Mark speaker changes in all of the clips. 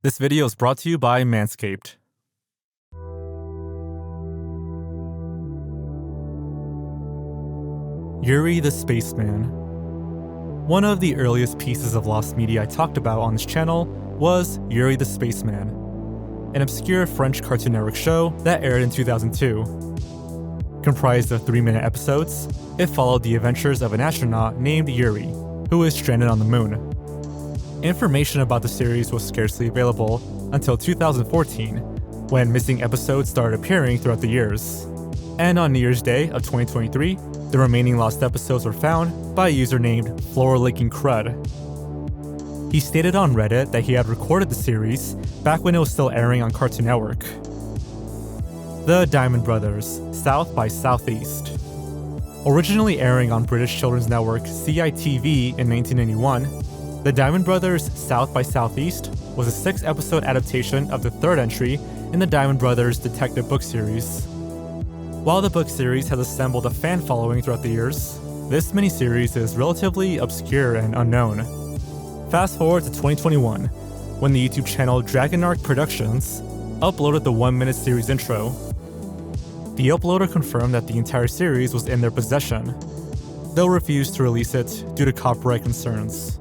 Speaker 1: This video is brought to you by Manscaped. Yuri the Spaceman. One of the earliest pieces of lost media I talked about on this channel was Yuri the Spaceman, an obscure French Cartoon Network show that aired in 2002. Comprised of 3-minute episodes, it followed the adventures of an astronaut named Yuri, who is stranded on the moon. Information about the series was scarcely available until 2014, when missing episodes started appearing throughout the years. And on New Year's Day of 2023, the remaining lost episodes were found by a user named Floor-Licking Crud. He stated on Reddit that he had recorded the series back when it was still airing on Cartoon Network. The Diamond Brothers, South by Southeast. Originally airing on British children's network CITV in 1991, The Diamond Brothers' South by Southeast was a 6-episode adaptation of the third entry in the Diamond Brothers detective book series. While the book series has assembled a fan following throughout the years, this miniseries is relatively obscure and unknown. Fast forward to 2021, when the YouTube channel Dragonarch Productions uploaded the 1-minute series intro. The uploader confirmed that the entire series was in their possession, though refused to release it due to copyright concerns.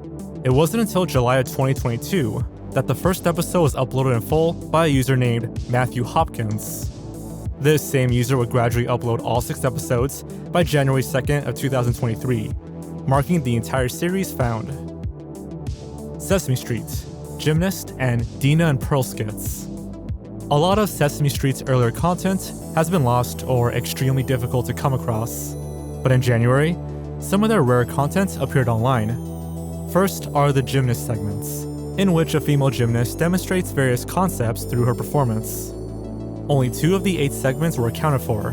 Speaker 1: It wasn't until July of 2022 that the first episode was uploaded in full by a user named Matthew Hopkins. This same user would gradually upload all 6 episodes by January 2nd of 2023, marking the entire series found. Sesame Street, Gymnast, and Dina and Pearl skits. A lot of Sesame Street's earlier content has been lost or extremely difficult to come across, but in January, some of their rare content appeared online. First are the gymnast segments, in which a female gymnast demonstrates various concepts through her performance. Only 2 of the 8 segments were accounted for,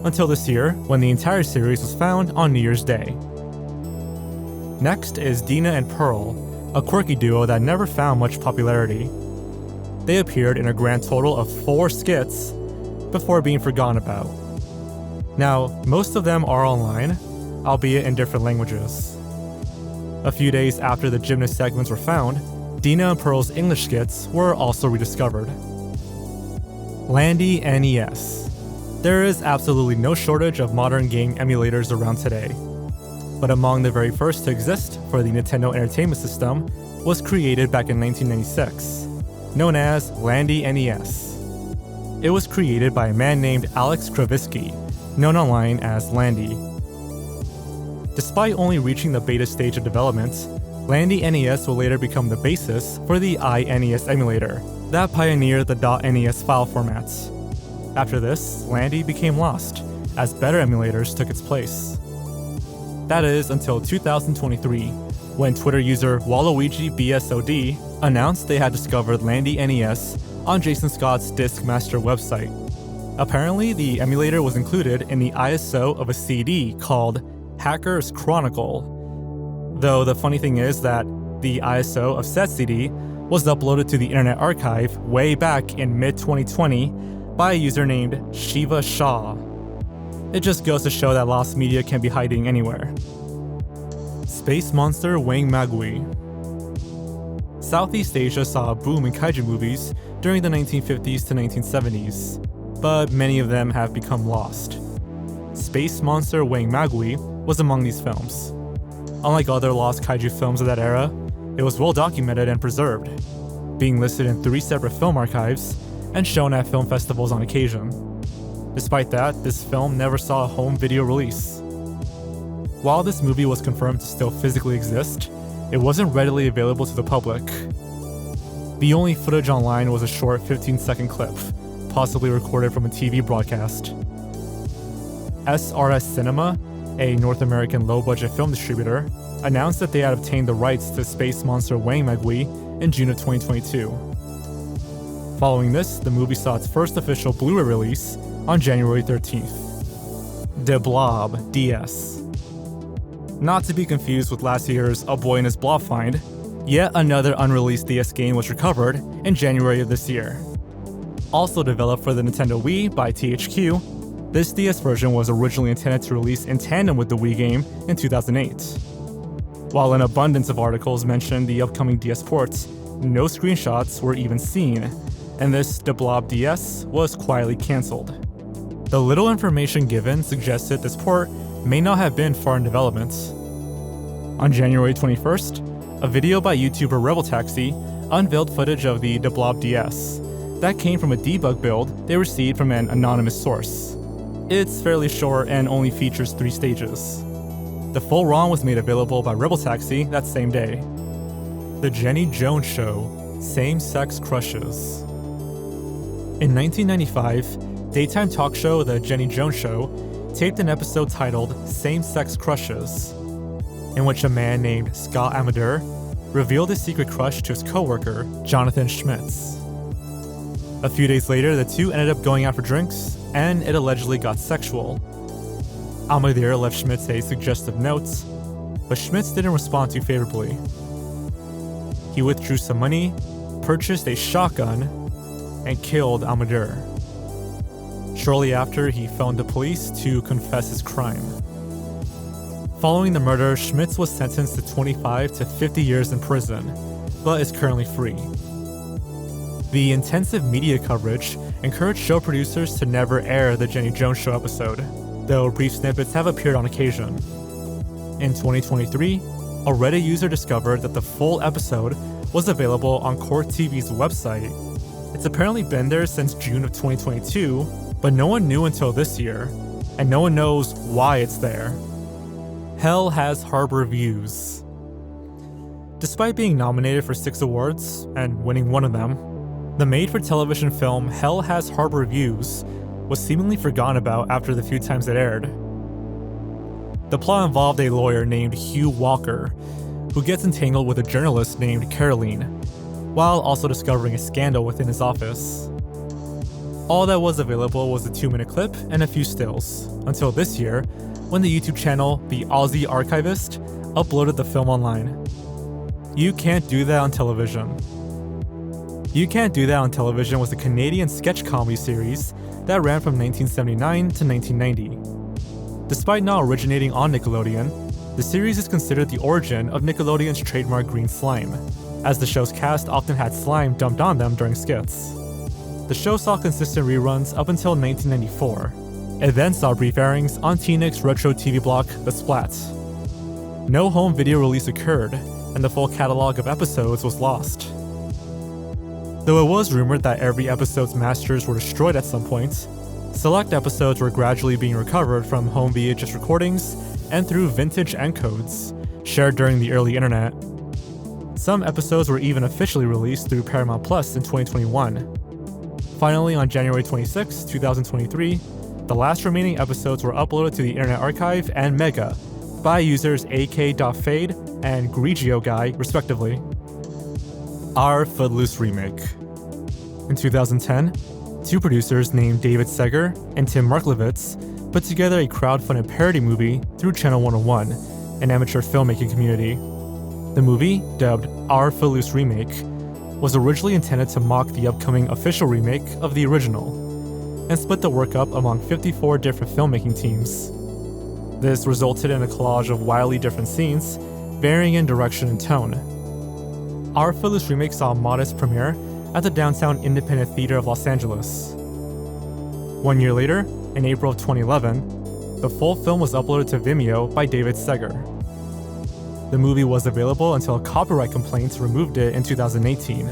Speaker 1: until this year when the entire series was found on New Year's Day. Next is Dina and Pearl, a quirky duo that never found much popularity. They appeared in a grand total of 4 skits before being forgotten about. Now, most of them are online, albeit in different languages. A few days after the gymnast segments were found, Dina and Pearl's English skits were also rediscovered. Landy NES. There is absolutely no shortage of modern game emulators around today, but among the very first to exist for the Nintendo Entertainment System was created back in 1996, known as Landy NES. It was created by a man named Alex Kravisky, known online as Landy. Despite only reaching the beta stage of development, Landy NES will later become the basis for the iNES emulator that pioneered the .NES file formats. After this, Landy became lost, as better emulators took its place. That is until 2023, when Twitter user WaluigiBSOD announced they had discovered Landy NES on Jason Scott's Discmaster website. Apparently, the emulator was included in the ISO of a CD called Hacker's Chronicle, though the funny thing is that the ISO of said CD was uploaded to the Internet Archive way back in mid-2020 by a user named Shiva Shah. It just goes to show that lost media can be hiding anywhere. Space Monster Wang Magui. Southeast Asia saw a boom in kaiju movies during the 1950s to 1970s, but many of them have become lost. Space Monster Wang Magui was among these films. Unlike other lost kaiju films of that era, it was well documented and preserved, being listed in 3 separate film archives and shown at film festivals on occasion. Despite that, this film never saw a home video release. While this movie was confirmed to still physically exist, it wasn't readily available to the public. The only footage online was a short 15-second clip, possibly recorded from a TV broadcast. SRS Cinema, a North American low-budget film distributor, announced that they had obtained the rights to Space Monster Wang Magui in June of 2022. Following this, the movie saw its first official Blu-ray release on January 13th. De Blob DS. Not to be confused with last year's A Boy and His Blob find, yet another unreleased DS game was recovered in January of this year. Also developed for the Nintendo Wii by THQ, this DS version was originally intended to release in tandem with the Wii game in 2008. While an abundance of articles mentioned the upcoming DS ports, no screenshots were even seen, and this The Blob DS was quietly cancelled. The little information given suggested this port may not have been far in development. On January 21st, a video by YouTuber Rebel Taxi unveiled footage of the Blob DS that came from a debug build they received from an anonymous source. It's fairly short and only features 3 stages. The full ROM was made available by Rebel Taxi that same day. The Jenny Jones Show, Same-Sex Crushes. In 1995, daytime talk show The Jenny Jones Show taped an episode titled Same-Sex Crushes, in which a man named Scott Amador revealed his secret crush to his co-worker, Jonathan Schmitz. A few days later, the two ended up going out for drinks, and it allegedly got sexual. Amador left Schmitz a suggestive note, but Schmitz didn't respond too favorably. He withdrew some money, purchased a shotgun, and killed Amador. Shortly after, he phoned the police to confess his crime. Following the murder, Schmitz was sentenced to 25 to 50 years in prison, but is currently free. The intensive media coverage encouraged show producers to never air the Jenny Jones Show episode, though brief snippets have appeared on occasion. In 2023, a Reddit user discovered that the full episode was available on Court TV's website. It's apparently been there since June of 2022, but no one knew until this year, and no one knows why it's there. Hell Has Harbor Views. Despite being nominated for 6 awards, and winning one of them, the made-for-television film Hell Has Harbor Views was seemingly forgotten about after the few times it aired. The plot involved a lawyer named Hugh Walker, who gets entangled with a journalist named Caroline, while also discovering a scandal within his office. All that was available was a 2-minute clip and a few stills, until this year, when the YouTube channel The Aussie Archivist uploaded the film online. You Can't Do That on Television. You Can't Do That on Television was a Canadian sketch comedy series that ran from 1979 to 1990. Despite not originating on Nickelodeon, the series is considered the origin of Nickelodeon's trademark green slime, as the show's cast often had slime dumped on them during skits. The show saw consistent reruns up until 1994. It then saw brief airings on TeenNick's retro TV block, The Splat. No home video release occurred, and the full catalog of episodes was lost. Though it was rumored that every episode's masters were destroyed at some point, select episodes were gradually being recovered from home VHS recordings and through vintage encodes shared during the early internet. Some episodes were even officially released through Paramount Plus in 2021. Finally, on January 26, 2023, the last remaining episodes were uploaded to the Internet Archive and Mega by users ak.fade and GregioGuy, respectively. Our Footloose remake. In 2010, 2 producers named David Seger and Tim Marklowitz put together a crowdfunded parody movie through Channel 101, an amateur filmmaking community. The movie, dubbed Our Footloose Remake, was originally intended to mock the upcoming official remake of the original, and split the work up among 54 different filmmaking teams. This resulted in a collage of wildly different scenes, varying in direction and tone. Our Footloose Remake saw a modest premiere at the Downtown Independent Theater of Los Angeles. 1 year later, in April of 2011, the full film was uploaded to Vimeo by David Seger. The movie was available until copyright complaints removed it in 2018.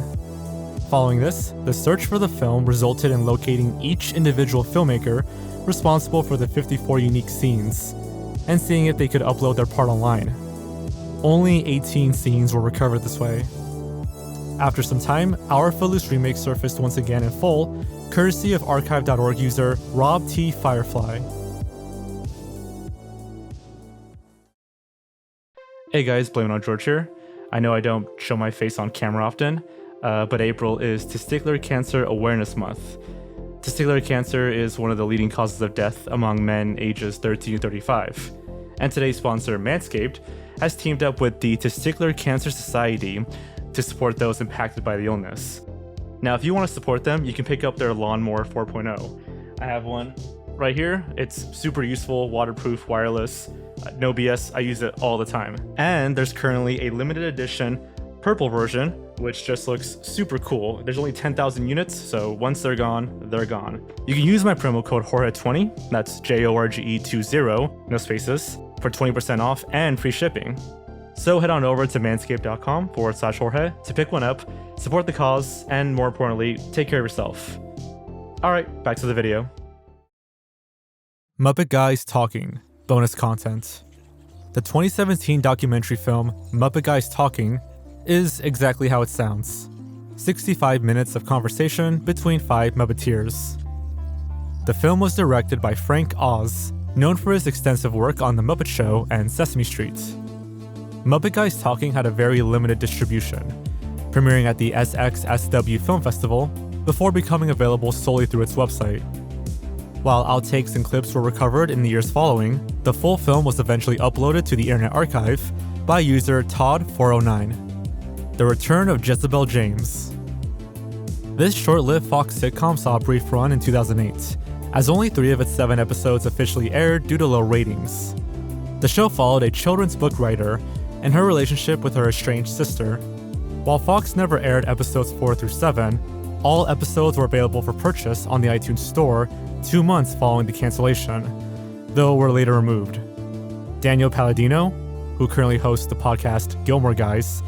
Speaker 1: Following this, the search for the film resulted in locating each individual filmmaker responsible for the 54 unique scenes, and seeing if they could upload their part online. Only 18 scenes were recovered this way. After some time, Our Footloose Remake surfaced once again in full, courtesy of archive.org user Rob T. Firefly. Hey guys, Blameitonjorge here. I know I don't show my face on camera often, but April is Testicular Cancer Awareness Month. Testicular cancer is one of the leading causes of death among men ages 13 to 35. And today's sponsor, Manscaped, has teamed up with the Testicular Cancer Society to support those impacted by the illness. Now, if you want to support them, you can pick up their Lawnmower 4.0. I have one right here. It's super useful, waterproof, wireless, no BS. I use it all the time. And there's currently a limited edition purple version which just looks super cool. There's only 10,000 units, so once they're gone, they're gone. You can use my promo code Jorge20, that's JORGE20, no spaces, for 20% off and free shipping. So head on over to manscaped.com/Jorge to pick one up, support the cause, and more importantly, take care of yourself. Alright, back to the video. Muppet Guys Talking, bonus content. The 2017 documentary film Muppet Guys Talking is exactly how it sounds. 65 minutes of conversation between 5 Muppeteers. The film was directed by Frank Oz, known for his extensive work on The Muppet Show and Sesame Street. Muppet Guys Talking had a very limited distribution, premiering at the SXSW Film Festival before becoming available solely through its website. While outtakes and clips were recovered in the years following, the full film was eventually uploaded to the Internet Archive by user Todd409. The Return of Jezebel James. This short-lived Fox sitcom saw a brief run in 2008, as only 3 of its 7 episodes officially aired due to low ratings. The show followed a children's book writer and her relationship with her estranged sister. While Fox never aired episodes 4 through 7, all episodes were available for purchase on the iTunes Store 2 months following the cancellation, though were later removed. Daniel Palladino, who currently hosts the podcast Gilmore Guys,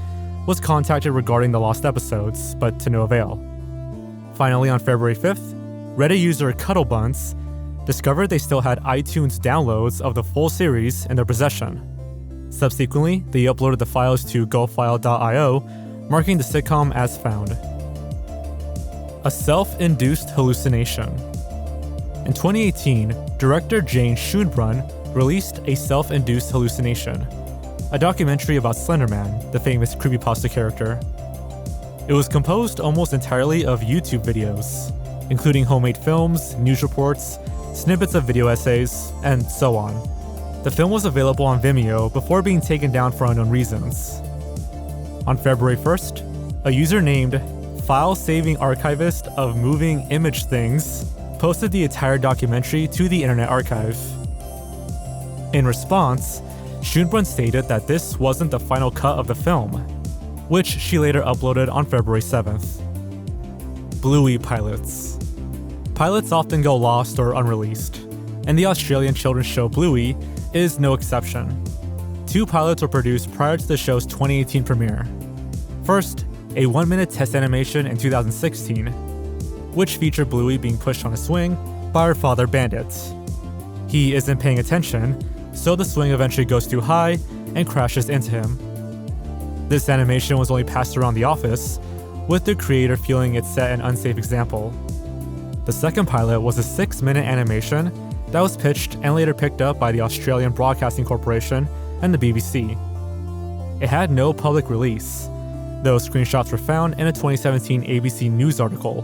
Speaker 1: was contacted regarding the lost episodes, but to no avail. Finally, on February 5th, Reddit user Cuddlebuns discovered they still had iTunes downloads of the full series in their possession. Subsequently, they uploaded the files to gofile.io, marking the sitcom as found. A self-induced hallucination. In 2018, director Jane Schoenbrunn released A Self-Induced Hallucination, a documentary about Slenderman, the famous creepypasta character. It was composed almost entirely of YouTube videos, including homemade films, news reports, snippets of video essays, and so on. The film was available on Vimeo before being taken down for unknown reasons. On February 1st, a user named File-Saving Archivist of Moving Image Things posted the entire documentary to the Internet Archive. In response, Schoenbrunn stated that this wasn't the final cut of the film, which she later uploaded on February 7th. Bluey pilots. Pilots often go lost or unreleased, and the Australian children's show Bluey is no exception. 2 pilots were produced prior to the show's 2018 premiere. First, a 1-minute test animation in 2016, which featured Bluey being pushed on a swing by her father Bandit. He isn't paying attention, so the swing eventually goes too high and crashes into him. This animation was only passed around the office, with the creator feeling it set an unsafe example. The second pilot was a 6-minute animation that was pitched and later picked up by the Australian Broadcasting Corporation and the BBC. It had no public release, though screenshots were found in a 2017 ABC News article.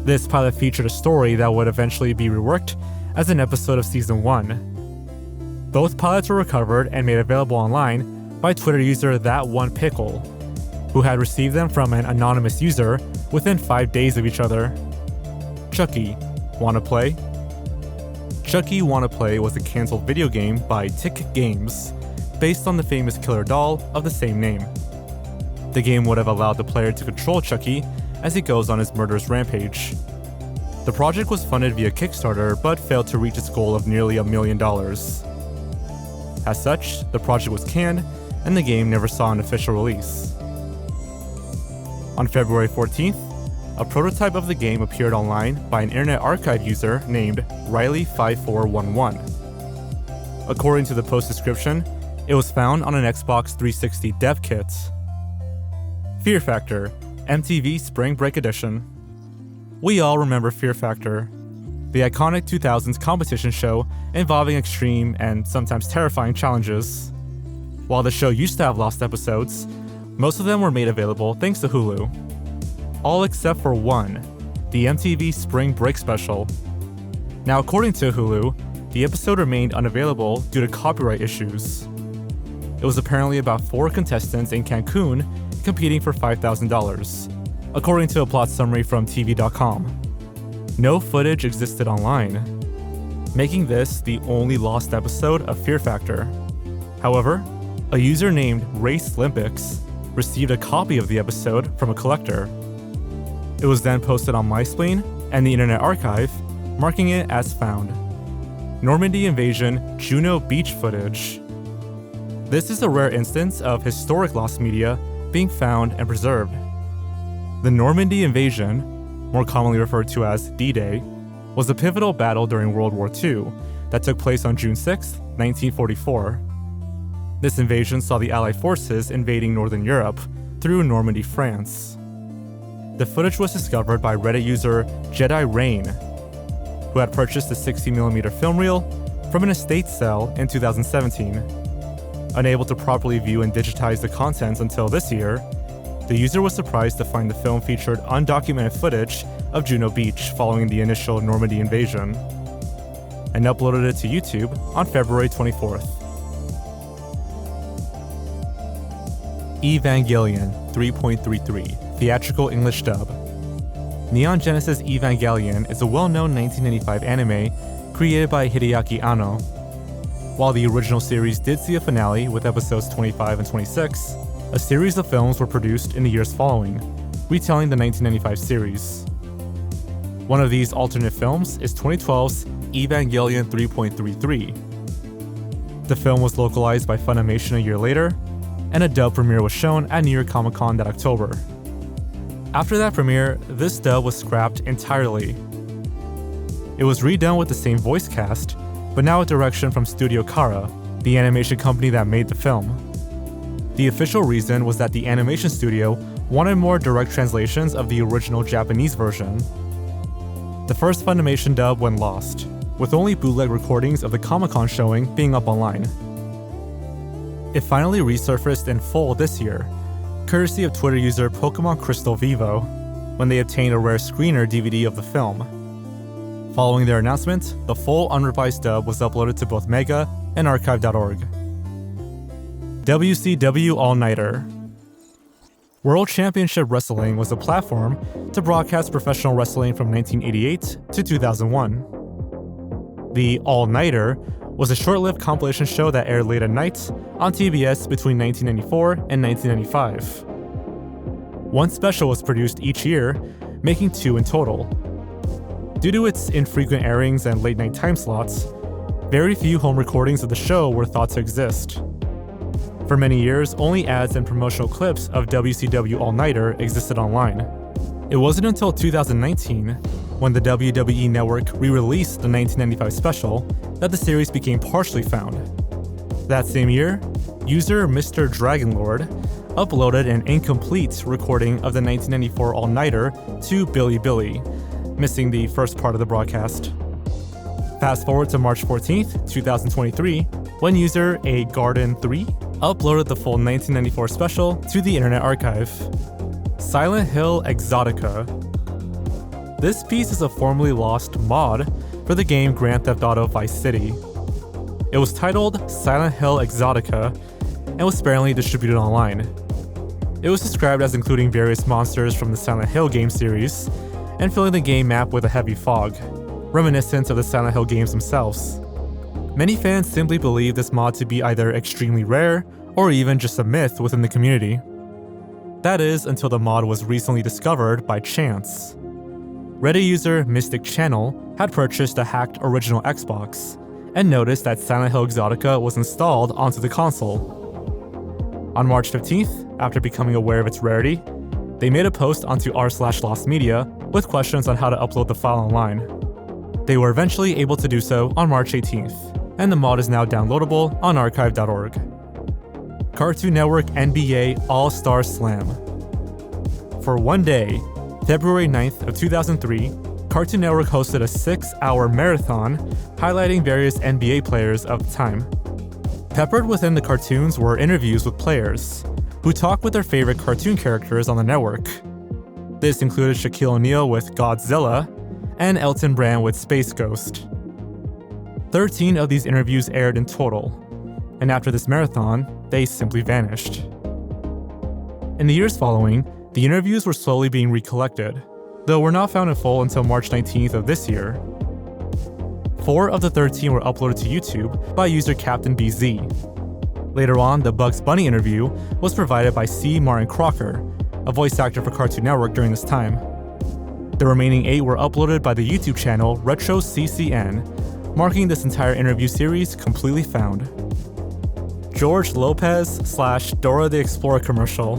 Speaker 1: This pilot featured a story that would eventually be reworked as an episode of Season 1. Both pilots were recovered and made available online by Twitter user ThatOnePickle, who had received them from an anonymous user within 5 days of each other. Chucky, wanna play? Chucky Wanna Play was a cancelled video game by Tick Games, based on the famous killer doll of the same name. The game would have allowed the player to control Chucky as he goes on his murderous rampage. The project was funded via Kickstarter but failed to reach its goal of nearly $1 million. As such, the project was canned and the game never saw an official release. On February 14th, a prototype of the game appeared online by an Internet Archive user named Riley5411. According to the post description, it was found on an Xbox 360 dev kit. Fear Factor, MTV Spring Break Edition. We all remember Fear Factor, the iconic 2000s competition show involving extreme and sometimes terrifying challenges. While the show used to have lost episodes, most of them were made available thanks to Hulu. All except for one, the MTV Spring Break Special. Now, according to Hulu, the episode remained unavailable due to copyright issues. It was apparently about 4 contestants in Cancun competing for $5,000, according to a plot summary from TV.com. No footage existed online, making this the only lost episode of Fear Factor. However, a user named Race Olympics received a copy of the episode from a collector. It was then posted on MySplane and the Internet Archive, marking it as found. Normandy Invasion JUNO beach footage. This is a rare instance of historic lost media being found and preserved. The Normandy Invasion, more commonly referred to as D-Day, was a pivotal battle during World War II that took place on June 6, 1944. This invasion saw the Allied forces invading Northern Europe through Normandy, France. The footage was discovered by Reddit user Jedi Rain, who had purchased a 60mm film reel from an estate sale in 2017. Unable to properly view and digitize the contents until this year, the user was surprised to find the film featured undocumented footage of Juno Beach following the initial Normandy invasion, and uploaded it to YouTube on February 24th. Evangelion 3.33 Theatrical English Dub. Neon Genesis Evangelion is a well-known 1995 anime created by Hideaki Anno. While the original series did see a finale with episodes 25 and 26, a series of films were produced in the years following, retelling the 1995 series. One of these alternate films is 2012's Evangelion 3.33. The film was localized by Funimation a year later, and a dub premiere was shown at New York Comic Con that October. After that premiere, this dub was scrapped entirely. It was redone with the same voice cast, but now with direction from Studio Kara, the animation company that made the film. The official reason was that the animation studio wanted more direct translations of the original Japanese version. The first Funimation dub went lost, with only bootleg recordings of the Comic-Con showing being up online. It finally resurfaced in full this year, courtesy of Twitter user Pokemon Crystal Vivo, when they obtained a rare screener DVD of the film. Following their announcement, the full unrevised dub was uploaded to both Mega and Archive.org. WCW All-Nighter. World Championship Wrestling was a platform to broadcast professional wrestling from 1988 to 2001. The All-Nighter was a short-lived compilation show that aired late at night on TBS between 1994 and 1995. One special was produced each year, making 2 in total. Due to its infrequent airings and late-night time slots, very few home recordings of the show were thought to exist. For many years, only ads and promotional clips of WCW All-Nighter existed online. It wasn't until 2019, when the WWE Network re-released the 1995 special, that the series became partially found. That same year, user Mr. Dragonlord uploaded an incomplete recording of the 1994 All-Nighter to Bilibili, missing the first part of the broadcast. Fast forward to March 14th, 2023, when user aGarden3 uploaded the full 1994 special to the Internet Archive. Silent Hill Exotica. This piece is a formerly lost mod for the game Grand Theft Auto Vice City. It was titled Silent Hill Exotica and was sparingly distributed online. It was described as including various monsters from the Silent Hill game series and filling the game map with a heavy fog, reminiscent of the Silent Hill games themselves. Many fans simply believe this mod to be either extremely rare or even just a myth within the community. That is, until the mod was recently discovered by chance. Reddit user Mystic Channel had purchased a hacked original Xbox and noticed that Silent Hill Exotica was installed onto the console. On March 15th, after becoming aware of its rarity, they made a post onto r/lostmedia with questions on how to upload the file online. They were eventually able to do so on March 18th, and the mod is now downloadable on archive.org. Cartoon Network NBA All-Star Slam. For one day, February 9th of 2003, Cartoon Network hosted a 6-hour marathon highlighting various NBA players of the time. Peppered within the cartoons were interviews with players, who talked with their favorite cartoon characters on the network. This included Shaquille O'Neal with Godzilla, and Elton Brand with Space Ghost. 13 of these interviews aired in total, and after this marathon, they simply vanished. In the years following, the interviews were slowly being recollected, though were not found in full until March 19th of this year. 4 of the 13 were uploaded to YouTube by user Captain BZ. Later on, the Bugs Bunny interview was provided by C. Martin Crocker, a voice actor for Cartoon Network during this time. The remaining 8 were uploaded by the YouTube channel RetroCCN, marking this entire interview series completely found. George Lopez / Dora the Explorer commercial.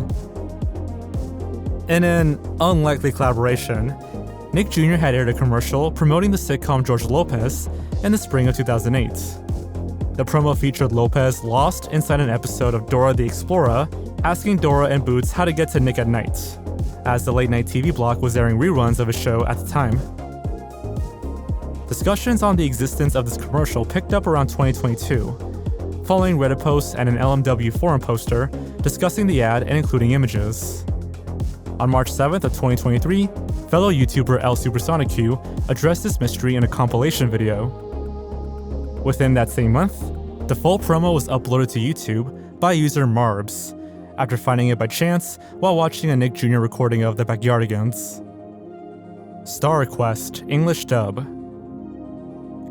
Speaker 1: In an unlikely collaboration, Nick Jr. had aired a commercial promoting the sitcom George Lopez in the spring of 2008. The promo featured Lopez lost inside an episode of Dora the Explorer, asking Dora and Boots how to get to Nick at night, as the late-night TV block was airing reruns of his show at the time. Discussions on the existence of this commercial picked up around 2022, following Reddit posts and an LMW forum poster discussing the ad and including images. On March 7th of 2023, fellow YouTuber LSupersonicQ addressed this mystery in a compilation video. Within that same month, the full promo was uploaded to YouTube by user Marbs, after finding it by chance while watching a Nick Jr. recording of The Backyardigans. Star Quest English dub.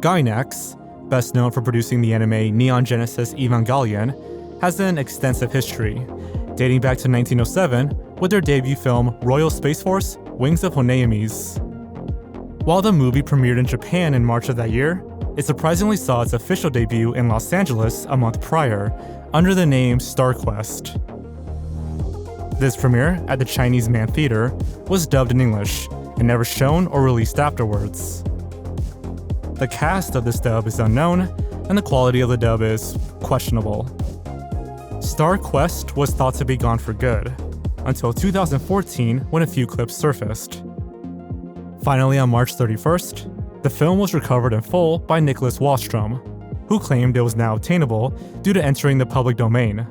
Speaker 1: Gainax, best known for producing the anime Neon Genesis Evangelion, has an extensive history, dating back to 1907 with their debut film Royal Space Force Wings of Honeomes. While the movie premiered in Japan in March of that year, it surprisingly saw its official debut in Los Angeles a month prior, under the name Star Quest. This premiere at the Chinese Man Theater was dubbed in English and never shown or released afterwards. The cast of this dub is unknown, and the quality of the dub is questionable. Star Quest was thought to be gone for good, until 2014 when a few clips surfaced. Finally, on March 31st, the film was recovered in full by Nicholas Wallstrom, who claimed it was now obtainable due to entering the public domain.